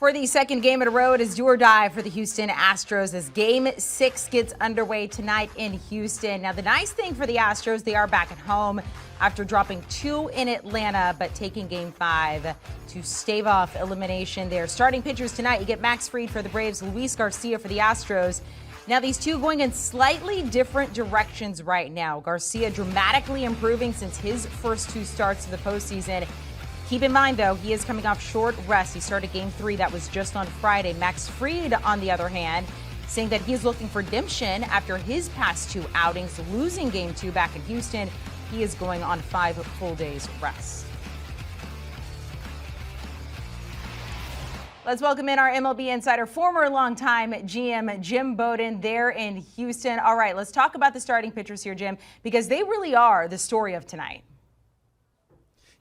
For the second game in a row, it is do or die for the Houston Astros as Game 6 gets underway tonight in Houston. Now, the nice thing for the Astros, they are back at home after dropping 2 in Atlanta, but taking Game 5 to stave off elimination. They are starting pitchers tonight. You get Max Fried for the Braves, Luis Garcia for the Astros. Now, these two going in slightly different directions right now. Garcia dramatically improving since his first 2 starts of the postseason. Keep in mind, though, he is coming off short rest. He started Game 3. That was just on Friday. Max Fried, on the other hand, saying that he is looking for redemption after his past 2 outings, losing Game 2 back in Houston. He is going on 5 full days rest. Let's welcome in our MLB insider, former longtime GM Jim Bowden there in Houston. All right, let's talk about the starting pitchers here, Jim, because they really are the story of tonight.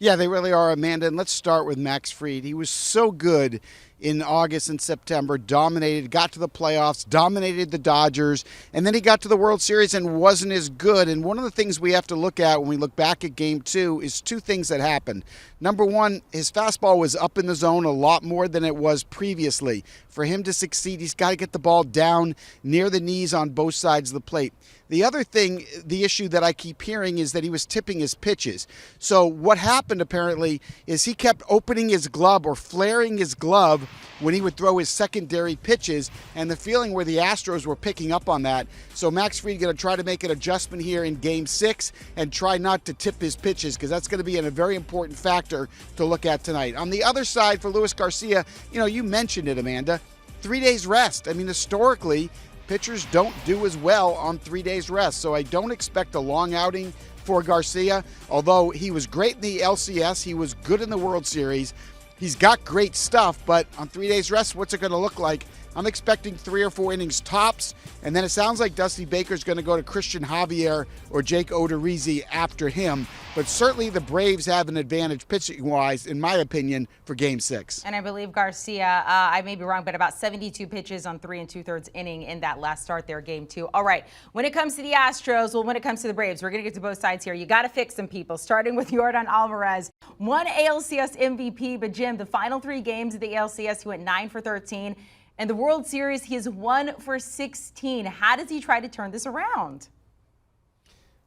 Yeah, they really are, Amanda. And let's start with Max Fried. He was so good in August and September, dominated, got to the playoffs, dominated the Dodgers, and then he got to the World Series and wasn't as good. And one of the things we have to look at when we look back at Game 2 is 2 things that happened. Number one, his fastball was up in the zone a lot more than it was previously. For him to succeed, he's got to get the ball down near the knees on both sides of the plate. The other thing, the issue that I keep hearing is that he was tipping his pitches. So what happened apparently is he kept opening his glove or flaring his glove when he would throw his secondary pitches, and the feeling where the Astros were picking up on that. So Max Fried going to try to make an adjustment here in Game 6 and try not to tip his pitches, because that's going to be a very important factor to look at tonight. On the other side, for Luis Garcia, you mentioned it, Amanda, 3 days rest. I mean, historically, pitchers don't do as well on 3 days rest, so I don't expect a long outing for Garcia. Although he was great in the LCS, he was good in the World Series. He's got great stuff, but on 3 days rest, what's it going to look like? I'm expecting 3 or 4 innings tops, and then it sounds like Dusty Baker's going to go to Christian Javier or Jake Odorizzi after him. But certainly the Braves have an advantage pitching-wise, in my opinion, for Game 6. And I believe Garcia, I may be wrong, but about 72 pitches on 3 2/3 inning in that last start there, Game 2. All right, when it comes to the Astros, when it comes to the Braves, we're going to get to both sides here. You got to fix some people, starting with Yordan Alvarez. Won ALCS MVP, but Jim, the final 3 games of the ALCS, he went 9 for 13. And the World Series, he is 1 for 16. How does he try to turn this around?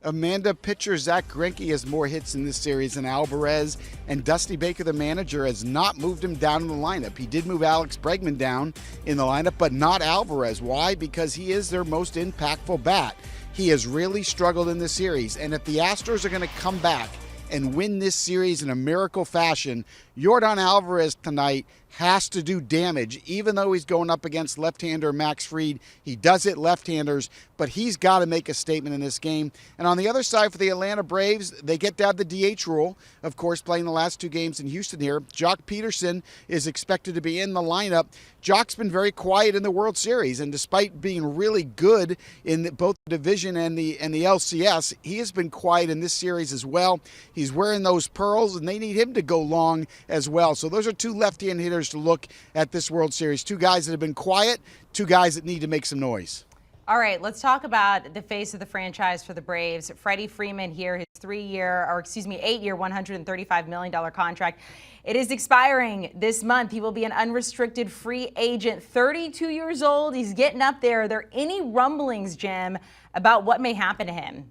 Amanda, pitcher Zach Greinke has more hits in this series than Alvarez, and Dusty Baker, the manager, has not moved him down in the lineup. He did move Alex Bregman down in the lineup, but not Alvarez. Why? Because he is their most impactful bat. He has really struggled in this series, and if the Astros are going to come back and win this series in a miracle fashion, Yordan Alvarez tonight has to do damage. Even though he's going up against left-hander Max Fried, he does hit left-handers, but he's got to make a statement in this game. And on the other side for the Atlanta Braves, they get to have the DH rule, of course, playing the last 2 games in Houston here. Jock Peterson is expected to be in the lineup. Jock's been very quiet in the World Series, and despite being really good in both the division and the LCS, he has been quiet in this series as well. He's wearing those pearls, and they need him to go long as well. So those are 2 left-hand hitters to look at this World Series. 2 guys that have been quiet, 2 guys that need to make some noise. All right, let's talk about the face of the franchise for the Braves. Freddie Freeman here, his 8-year, $135 million contract. It is expiring this month. He will be an unrestricted free agent, 32 years old. He's getting up there. Are there any rumblings, Jim, about what may happen to him?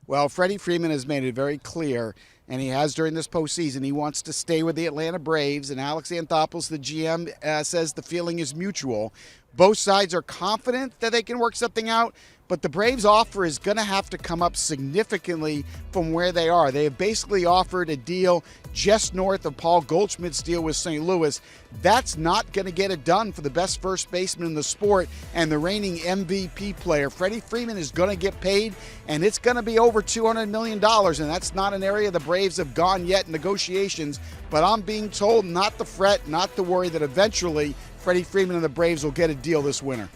Well, Freddie Freeman has made it very clear, and he has during this postseason, he wants to stay with the Atlanta Braves, and Alex Anthopoulos, the GM, says the feeling is mutual. Both sides are confident that they can work something out, but the Braves' offer is going to have to come up significantly from where they are. They have basically offered a deal just north of Paul Goldschmidt's deal with St. Louis. That's not going to get it done for the best first baseman in the sport and the reigning MVP player. Freddie Freeman is going to get paid, and it's going to be over $200 million, and that's not an area the Braves have gone yet in negotiations. But I'm being told not to fret, not to worry, that eventually Freddie Freeman and the Braves will get a deal this winter.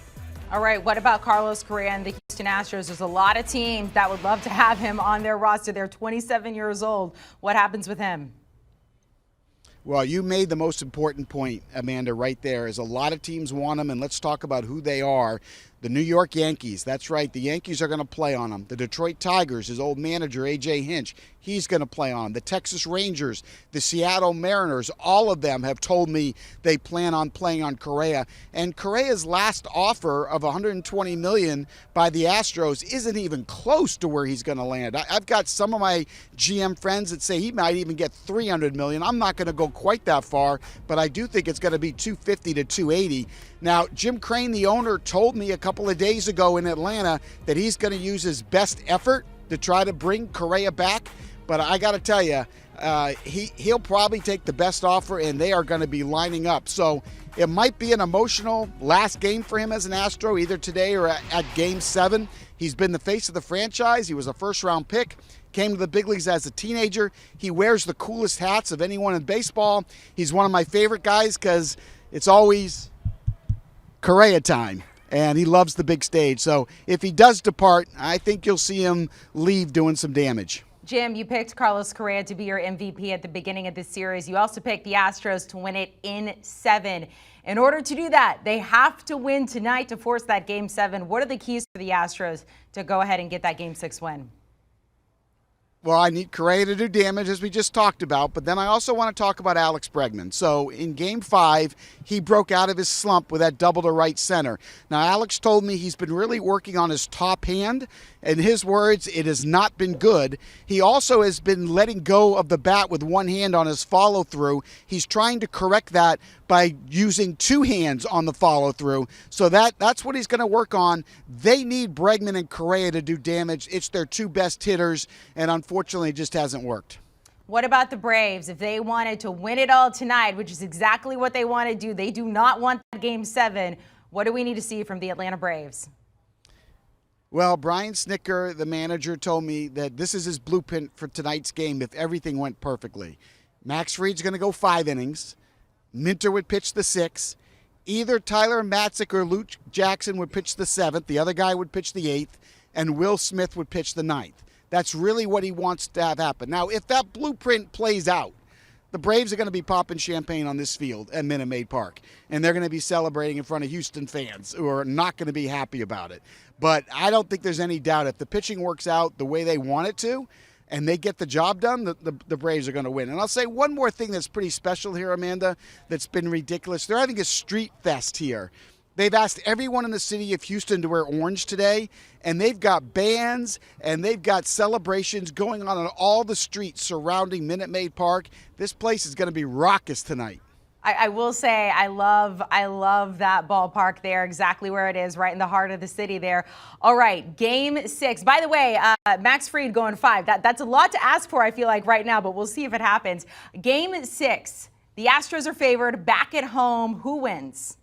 All right, what about Carlos Correa and the Houston Astros? There's a lot of teams that would love to have him on their roster. They're 27 years old. What happens with him? Well, you made the most important point, Amanda, right there, is a lot of teams want him, and let's talk about who they are. The New York Yankees, that's right, the Yankees are going to play on him. The Detroit Tigers, his old manager, A.J. Hinch, he's going to play on him. The Texas Rangers, the Seattle Mariners, all of them have told me they plan on playing on Correa. And Correa's last offer of $120 million by the Astros isn't even close to where he's going to land. I've got some of my GM friends that say he might even get $300 million. I'm not going to go quite that far, but I do think it's going to be $250 to $280. Now, Jim Crane, the owner, told me a couple of days ago in Atlanta that he's going to use his best effort to try to bring Correa back. But I got to tell you, he'll probably take the best offer, and they are going to be lining up. So it might be an emotional last game for him as an Astro, either today or at Game 7. He's been the face of the franchise. He was a first-round pick, came to the big leagues as a teenager. He wears the coolest hats of anyone in baseball. He's one of my favorite guys because it's always Correa time, and he loves the big stage. So if he does depart, I think you'll see him leave doing some damage. Jim, you picked Carlos Correa to be your MVP at the beginning of this series. You also picked the Astros to win it in 7. In order to do that, they have to win tonight to force that Game 7. What are the keys for the Astros to go ahead and get that Game 6 win? Well, I need Correa to do damage, as we just talked about, but then I also want to talk about Alex Bregman. So in Game 5, he broke out of his slump with that double to right center. Now, Alex told me he's been really working on his top hand. In his words, it has not been good. He also has been letting go of the bat with one hand on his follow-through. He's trying to correct that by using two hands on the follow-through. So that's what he's going to work on. They need Bregman and Correa to do damage. It's their two best hitters, and unfortunately, it just hasn't worked. What about the Braves? If they wanted to win it all tonight, which is exactly what they want to do, they do not want that Game 7. What do we need to see from the Atlanta Braves? Well, Brian Snitker, the manager, told me that this is his blueprint for tonight's game if everything went perfectly. Max Fried's going to go 5 innings. Minter would pitch the 6th. Either Tyler Matzik or Luke Jackson would pitch the 7th. The other guy would pitch the 8th. And Will Smith would pitch the 9th. That's really what he wants to have happen. Now, if that blueprint plays out, the Braves are going to be popping champagne on this field at Minute Maid Park. And they're going to be celebrating in front of Houston fans who are not going to be happy about it. But I don't think there's any doubt if the pitching works out the way they want it to and they get the job done, the Braves are going to win. And I'll say one more thing that's pretty special here, Amanda, that's been ridiculous. They're having a street fest here. They've asked everyone in the city of Houston to wear orange today, and they've got bands and they've got celebrations going on all the streets surrounding Minute Maid Park. This place is going to be raucous tonight. I will say I love that ballpark there, exactly where it is, right in the heart of the city there. All right, Game 6. By the way, Max Fried going 5. That's a lot to ask for, I feel like, right now, but we'll see if it happens. Game 6. The Astros are favored back at home. Who wins?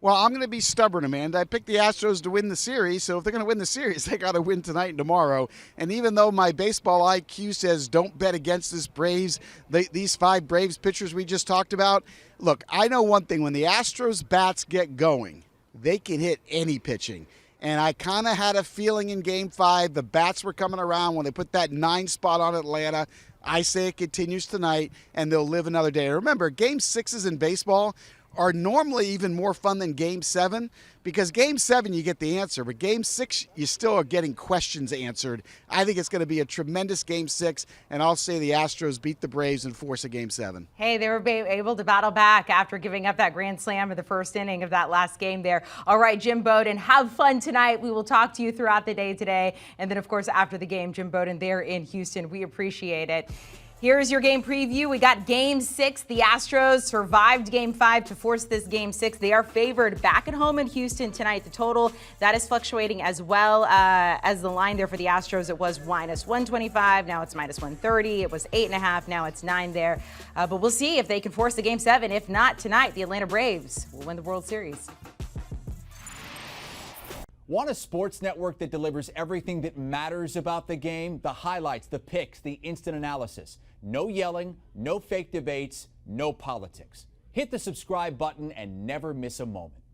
Well, I'm going to be stubborn, Amanda. I picked the Astros to win the series, so if they're going to win the series, they got to win tonight and tomorrow. And even though my baseball IQ says don't bet against this Braves, these 5 Braves pitchers we just talked about, look, I know one thing. When the Astros bats get going, they can hit any pitching. And I kind of had a feeling in Game 5 the bats were coming around when they put that 9 spot on Atlanta. I say it continues tonight, and they'll live another day. Remember, Game 6s in baseball are normally even more fun than Game 7 because Game 7 you get the answer, but Game 6 you still are getting questions answered. I think it's going to be a tremendous Game 6, and I'll say the Astros beat the Braves and force a Game 7. Hey, they were able to battle back after giving up that grand slam in the first inning of that last game there. All right, Jim Bowden, have fun tonight. We will talk to you throughout the day today, and then, of course, after the game, Jim Bowden there in Houston. We appreciate it. Here's your game preview. We got Game 6. The Astros survived Game 5 to force this Game 6. They are favored back at home in Houston tonight. The total, that is fluctuating as well as the line there for the Astros. It was -125. Now it's -130. It was 8.5. Now it's 9 there. But we'll see if they can force the Game 7. If not tonight, the Atlanta Braves will win the World Series. Want a sports network that delivers everything that matters about the game? The highlights, the picks, the instant analysis. No yelling, no fake debates, no politics. Hit the subscribe button and never miss a moment.